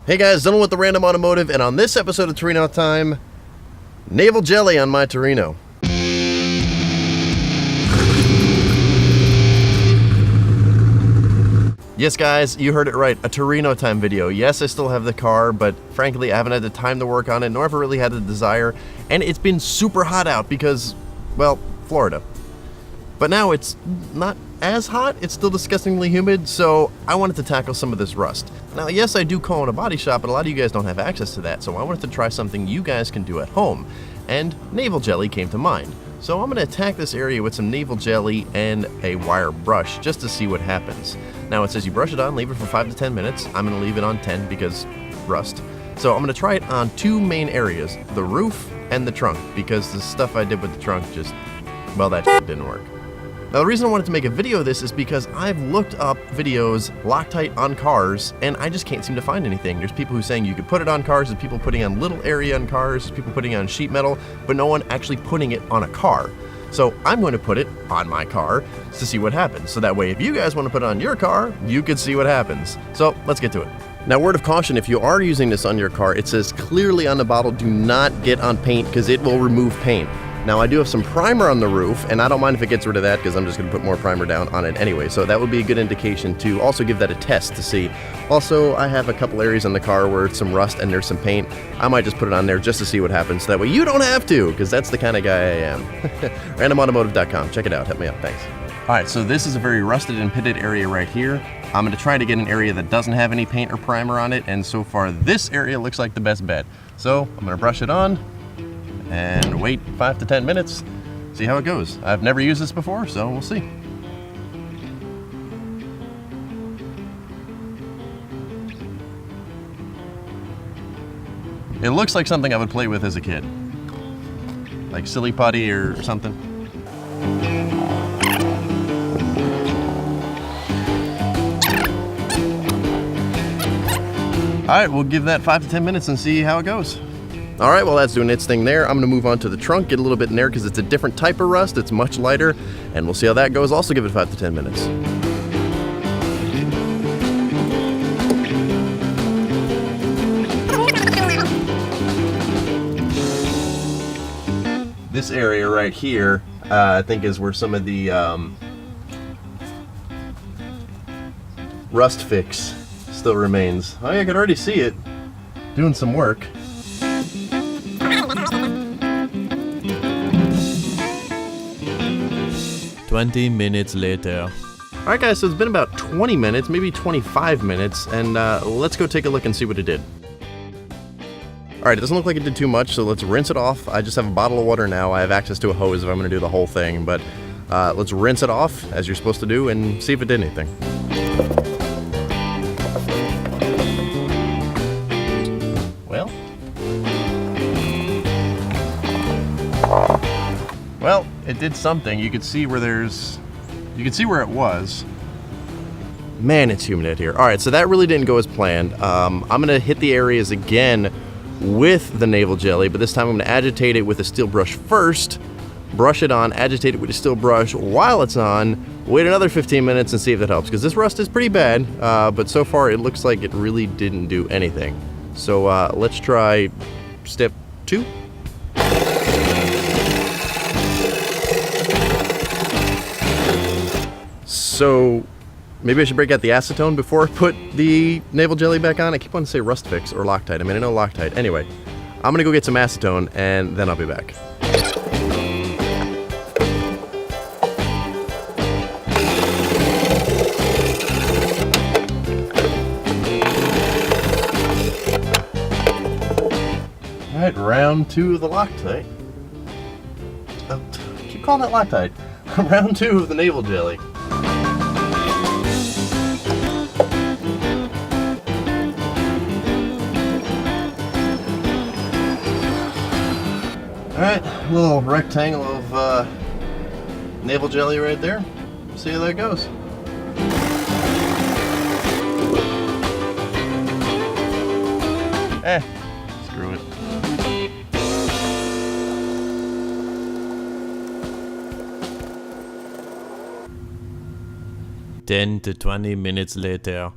Hey guys, Dylan with the Random Automotive, and on this episode of Torino Time, Naval Jelly on my Torino. Yes guys, you heard it right, a Torino Time video. Yes, I still have the car, but frankly I haven't had the time to work on it, nor ever really had the desire, and it's been super hot out because, well, Florida. But now it's not as hot, it's still disgustingly humid, so I wanted to tackle some of this rust. Now, yes, I do co-own a body shop, but a lot of you guys don't have access to that, so I wanted to try something you guys can do at home, and Naval Jelly came to mind. So I'm going to attack this area with some Naval Jelly and a wire brush, just to see what happens. Now, it says you brush it on, leave it for 5 to 10 minutes. I'm going to leave it on 10 because rust. So I'm going to try it on two main areas, the roof and the trunk, because the stuff I did with the trunk just, well, that didn't work. Now, the reason I wanted to make a video of this is because I've looked up videos Loctite on cars, and I just can't seem to find anything. There's people who are saying you could put it on cars, there's people putting on little area on cars, there's people putting on sheet metal, but no one actually putting it on a car. So I'm going to put it on my car to see what happens. So that way, if you guys want to put it on your car, you can see what happens. So let's get to it. Now, word of caution, if you are using this on your car, it says clearly on the bottle, do not get on paint because it will remove paint. Now, I do have some primer on the roof, and I don't mind if it gets rid of that because I'm just going to put more primer down on it anyway. So that would be a good indication to also give that a test to see. Also, I have a couple areas on the car where it's some rust and there's some paint. I might just put it on there just to see what happens. That way you don't have to, because that's the kind of guy I am. RandomAutomotive.com. Check it out. Help me out. Thanks. All right, so this is a very rusted and pitted area right here. I'm going to try to get an area that doesn't have any paint or primer on it, and so far this area looks like the best bet. So I'm going to brush it on and wait 5 to 10 minutes, see how it goes. I've never used this before, so we'll see. It looks like something I would play with as a kid, like Silly Putty or something. All right, we'll give that 5 to 10 minutes and see how it goes. All right, well, that's doing its thing there. I'm going to move on to the trunk, get a little bit in there because it's a different type of rust. It's much lighter, and we'll see how that goes. Also give it 5 to 10 minutes. This area right here, I think is where some of the rust fix still remains. Oh, yeah, I can already see it doing some work. 20 minutes later. Alright guys, so it's been about 20 minutes, maybe 25 minutes, and let's go take a look and see what it did. Alright, it doesn't look like it did too much, so let's rinse it off. I just have a bottle of water now. I have access to a hose if I'm going to do the whole thing, but let's rinse it off, as you're supposed to do, and see if it did anything. Well, it did something. You could see where where it was. Man, it's humid out here. All right, so that really didn't go as planned. I'm gonna hit the areas again with the Naval Jelly, but this time I'm gonna agitate it with a steel brush first, brush it on, agitate it with a steel brush while it's on, wait another 15 minutes and see if that helps, because this rust is pretty bad, but so far it looks like it really didn't do anything. So let's try step 2. So maybe I should break out the acetone before I put the Naval Jelly back on. I keep wanting to say Rust Fix or Loctite. I mean, I know Loctite. Anyway, I'm gonna go get some acetone and then I'll be back. All right, round 2 of the Loctite. I keep calling it Loctite. Round 2 of the Naval Jelly. Alright, a little rectangle of Naval Jelly right there. See how that goes. Screw it. Ten to 20 minutes later.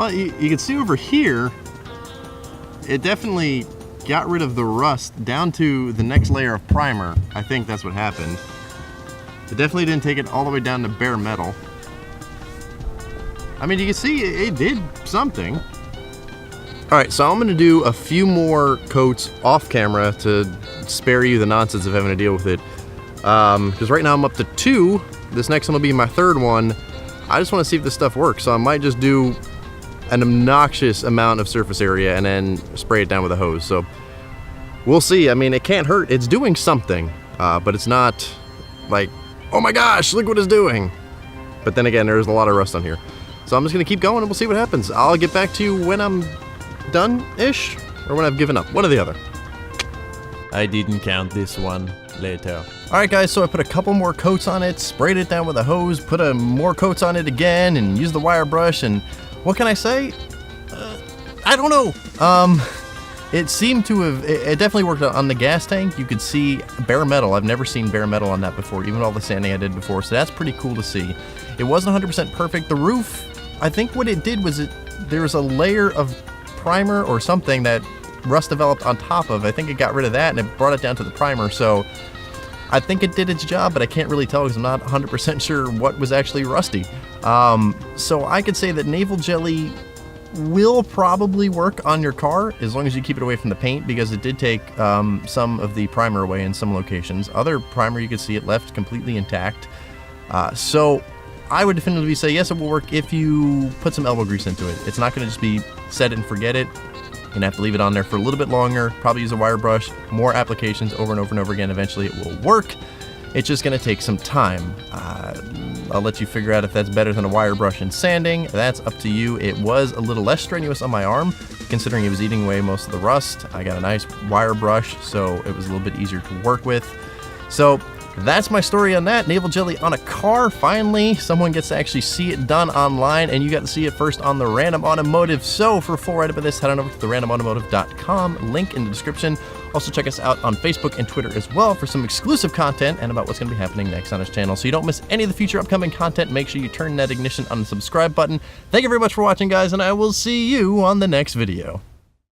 But you can see over here, it definitely got rid of the rust down to the next layer of primer. I think that's what happened. It definitely didn't take it all the way down to bare metal. I mean, you can see it did something. All right, so I'm gonna do a few more coats off camera to spare you the nonsense of having to deal with it. Because right now I'm up to 2. This next one will be my 3rd one. I just wanna see if this stuff works. So I might just do an obnoxious amount of surface area and then spray it down with a hose. So we'll see. I mean, it can't hurt. It's doing something, but it's not like, oh my gosh, look what it's doing. But then again, there's a lot of rust on here. So I'm just gonna keep going and we'll see what happens. I'll get back to you when I'm done-ish, or when I've given up. One or the other. I didn't count this one. Later. Alright guys, so I put a couple more coats on it, sprayed it down with a hose, put more coats on it again, and used the wire brush, and what can I say? I don't know. It seemed to have, it definitely worked on the gas tank. You could see bare metal. I've never seen bare metal on that before, even all the sanding I did before, so that's pretty cool to see. It wasn't 100% perfect. The roof, I think what it did was there was a layer of primer or something that rust developed on top of. I think it got rid of that and it brought it down to the primer, so I think it did its job, but I can't really tell because I'm not 100% sure what was actually rusty. So I could say that Naval Jelly will probably work on your car as long as you keep it away from the paint, because it did take some of the primer away in some locations. Other primer, you could see it left completely intact. So I would definitively say yes, it will work if you put some elbow grease into it. It's not going to just be set it and forget it. You're going to have to leave it on there for a little bit longer, probably use a wire brush, more applications over and over and over again. Eventually it will work. It's just going to take some time. I'll let you figure out if that's better than a wire brush and sanding. That's up to you. It was a little less strenuous on my arm, considering it was eating away most of the rust. I got a nice wire brush, so it was a little bit easier to work with. So that's my story on that. Naval Jelly on a car. Finally, someone gets to actually see it done online, and you got to see it first on the Random Automotive. So for a full write-up of this, head on over to the randomautomotive.com, link in the description. Also check us out on Facebook and Twitter as well for some exclusive content and about what's going to be happening next on this channel. So you don't miss any of the future upcoming content, make sure you turn that ignition on the subscribe button. Thank you very much for watching, guys, and I will see you on the next video.